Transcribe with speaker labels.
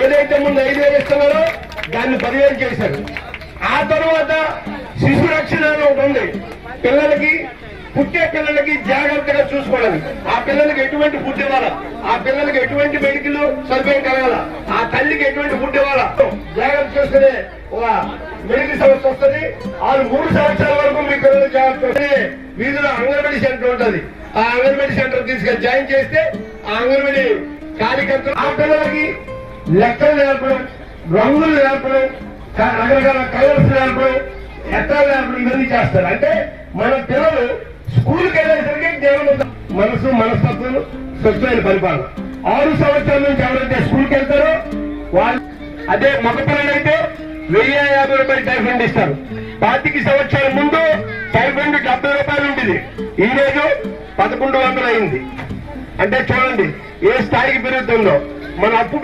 Speaker 1: ఏదైతే ముందు 5,000 ఇస్తున్నారో దాన్ని 10,000 చేశారు. ఆ తర్వాత శిశు రక్షణ ఒకటి ఉంది. పిల్లలకి పుట్టే పిల్లలకి జాగ్రత్తగా చూసుకోవాలి. ఆ పిల్లలకి ఎటువంటి ఫుడ్ ఇవ్వాలా, ఆ పిల్లలకి ఎటువంటి మెడికల్ సదుపాయం కలగాల, ఆ తల్లికి ఎటువంటి ఫుడ్ ఇవ్వాలా జాగ్రత్త చూసుకునే ఒక మెడికల్ సంస్థ వస్తుంది. వాళ్ళు 3 సంవత్సరాల వరకు మీ పిల్లలు జాగ్రత్త చూస్తే వీధిలో అంగన్వాడీ సెంటర్ ఉంటుంది. ఆ అంగన్వాడీ సెంటర్ తీసుకెళ్ళి జాయిన్ చేస్తే ఆ అంగన్వాడీ కార్యకర్తలు ఆ పిల్లలకి లెక్కలు నేర్పడం, రంగులు నేర్పడం, రకరకాల కలర్స్ నేర్పడం, ఎత్తాలు నేర్పడం ఇవన్నీ చేస్తారు. అంటే మన పిల్లలు స్కూల్కి వెళ్ళేసరికి జ్ఞానం, మనసు, మనస్తత్వం, స్వచ్ఛమైన పరిపాలన. 6 సంవత్సరాల నుంచి ఎవరైతే స్కూల్కి వెళ్తారో వాళ్ళు అదే మగ పిల్లలైతే 1,050 రూపాయలు టైఫండ్ ఇస్తారు. 25 సంవత్సరాల ముందు టైఫండ్ 70 రూపాయలు ఉండేది, ఈ రోజు 1100 అయింది. అంటే చూడండి ఏ స్థాయికి పెరుగుతుందో. మన అప్పు